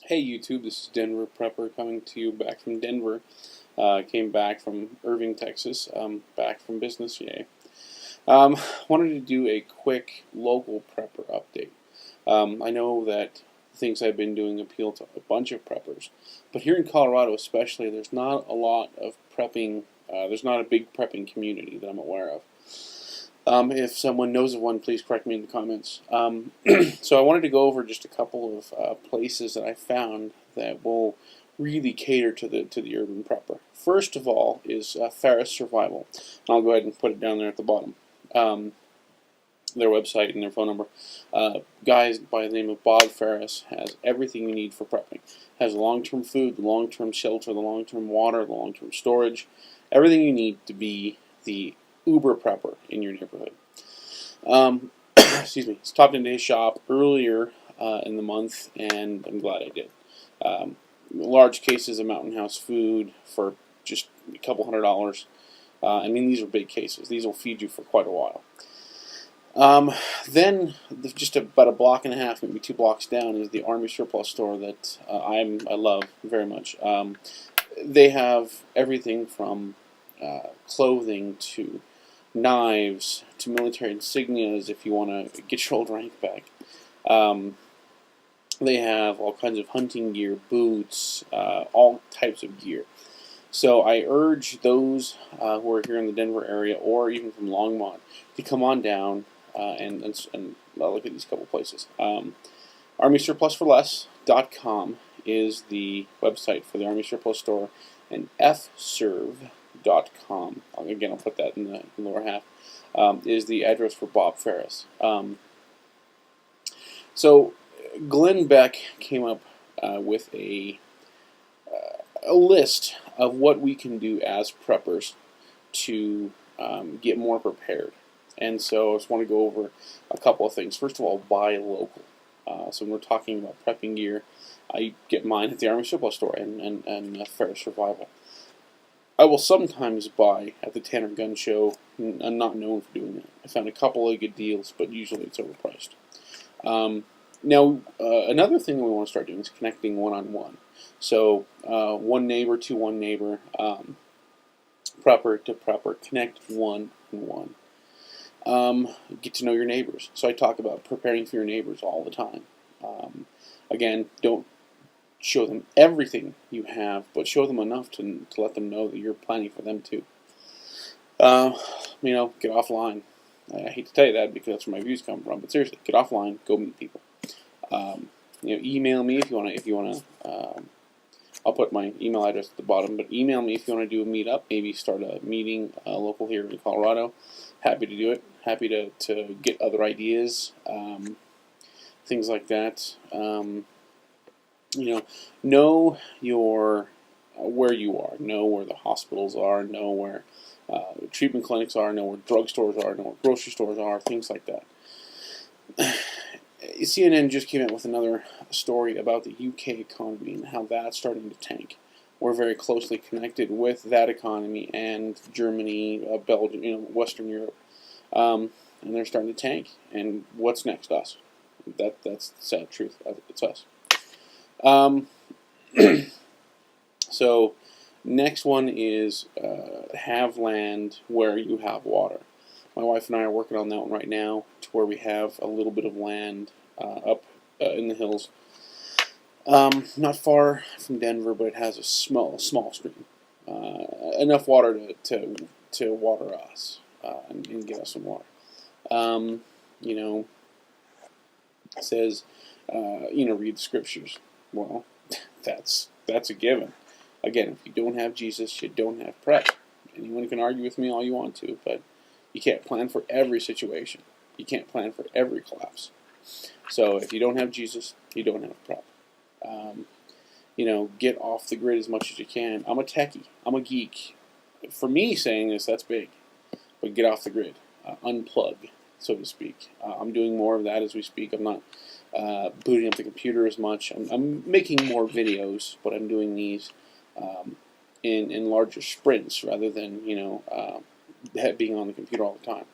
Hey YouTube, this is Denver Prepper coming to you back from Denver. Came back from Irving, Texas, back from business, yay. Wanted to do a quick local prepper update. I know that things I've been doing appeal to a bunch of preppers, but here in Colorado especially, there's not a lot of prepping, there's not a big prepping community that I'm aware of. If someone knows of one, please correct me in the comments. So I wanted to go over just a couple of places that I found that will really cater to the urban prepper. First of all is Ferris Survival. And I'll go ahead and put it down there at the bottom. Their website and their phone number. Guy by the name of Bob Ferris has everything you need for prepping. Has long-term food, the long-term shelter, the long-term water, the long-term storage. Everything you need to be the Uber prepper in your neighborhood. Excuse me. Stopped into his shop earlier in the month, and I'm glad I did. Large cases of Mountain House food for just a couple $100. I mean, these are big cases. These will feed you for quite a while. Then, just about a block and a half, maybe 2 blocks down, is the Army Surplus store that I love very much. They have everything from clothing to knives to military insignias if you want to get your old rank back. They have all kinds of hunting gear, boots, all types of gear. So I urge those who are here in the Denver area or even from Longmont to come on down and look at these couple places. ArmySurplusForLess.com is the website for the Army Surplus store, and fserv.com, again I'll put that in the lower half, is the address for Bob Ferris. So Glenn Beck came up with a list of what we can do as preppers to get more prepared. And so I just want to go over a couple of things. First of all, buy local. So when we're talking about prepping gear, I get mine at the Army Surplus store and Ferris Survival. I will sometimes buy at the Tanner Gun Show. I'm not known for doing that. I found a couple of good deals, but usually it's overpriced. Now, another thing that we want to start doing is connecting one-on-one. So, one neighbor to one neighbor, prepper to prepper, connect one-on-one. Get to know your neighbors. So I talk about preparing for your neighbors all the time. Again, don't show them everything you have, but show them enough to let them know that you're planning for them too. Get offline. I hate to tell you that because that's where my views come from, but seriously, get offline, go meet people. Email me if you want to. I'll put my email address at the bottom, but email me if you want to do a meetup. Maybe start a meeting local here in Colorado. Happy to do it. Happy to get other ideas, things like that. Know your where you are. Know where the hospitals are. Know where treatment clinics are. Know where drugstores are. Know where grocery stores are. Things like that. CNN just came out with another story about the UK economy and how that's starting to tank. We're very closely connected with that economy and Germany, Belgium, Western Europe, and they're starting to tank. And what's next? Us. That's the sad truth. It's us. So next one is have land where you have water. My wife and I are working on that one right now, to where we have a little bit of land up in the hills, not far from Denver, but it has a small stream, enough water to water us and get us some water. It says, read the scriptures. Well, that's a given. Again, if you don't have Jesus, you don't have prep. Anyone can argue with me all you want to, but you can't plan for every situation. You can't plan for every collapse. So if you don't have Jesus, you don't have prep. Get off the grid as much as you can. I'm a techie. I'm a geek. For me, saying this, that's big. But get off the grid. Unplug, so to speak. I'm doing more of that as we speak. I'm not booting up the computer as much. I'm making more videos, but I'm doing these in larger sprints rather than, being on the computer all the time.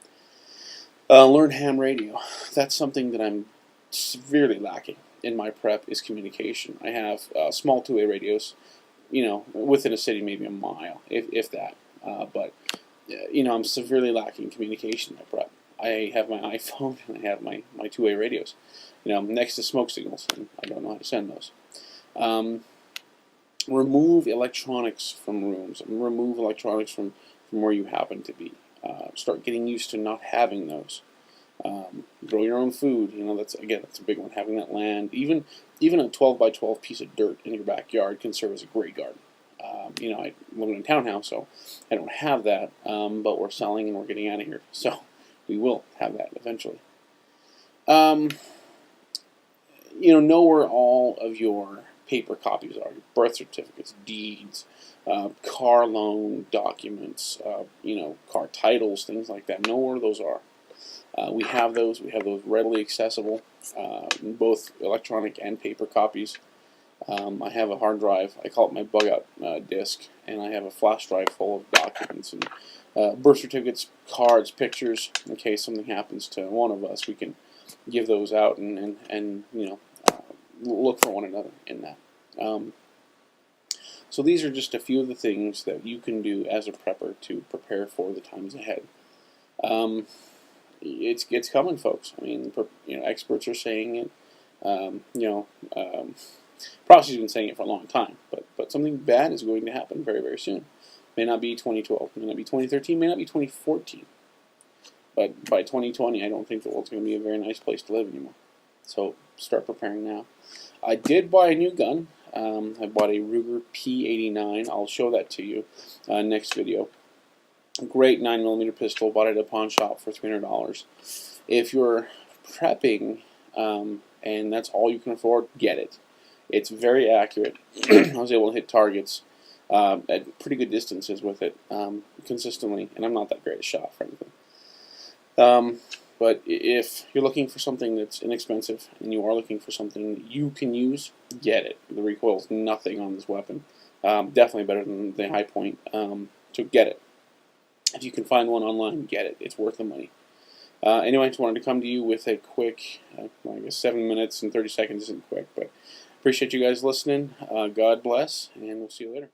Learn ham radio. That's something that I'm severely lacking. in my prep is communication. I have small two-way radios, within a city, maybe a mile, if that. But I'm severely lacking communication in my prep. I have my iPhone and I have my two-way radios, next to smoke signals, and I don't know how to send those. Remove electronics from rooms. Remove electronics from where you happen to be. Start getting used to not having those. Grow your own food. That's a big one. Having that land, even a 12 by 12 piece of dirt in your backyard can serve as a great garden. I live in a townhouse, so I don't have that. But we're selling and we're getting out of here, so we will have that eventually. Know where all of your paper copies are: your birth certificates, deeds, car loan documents, car titles, things like that. Know where those are. We have those. We have those readily accessible, both electronic and paper copies. I have a hard drive. I call it my bug-out disk, and I have a flash drive full of documents and birth certificates, cards, pictures. In case something happens to one of us, we can give those out and look for one another in that. So these are just a few of the things that you can do as a prepper to prepare for the times ahead. It's coming, folks. I mean, experts are saying it. Prophecy's been saying it for a long time, but something bad is going to happen very, very soon. May not be 2012, may not be 2013, may not be 2014. But by 2020, I don't think the world's going to be a very nice place to live anymore. So start preparing now. I did buy a new gun. I bought a Ruger P89. I'll show that to you next video. Great 9mm pistol. Bought it at a pawn shop for $300. If you're prepping and that's all you can afford, get it. It's very accurate. I was able to hit targets at pretty good distances with it consistently, and I'm not that great a shot, frankly. But if you're looking for something that's inexpensive and you are looking for something you can use, get it. The recoil is nothing on this weapon. Definitely better than the High Point. So get it. If you can find one online, get it. It's worth the money. Anyway, I just wanted to come to you with a quick, I guess 7 minutes and 30 seconds isn't quick, but appreciate you guys listening. God bless, and we'll see you later.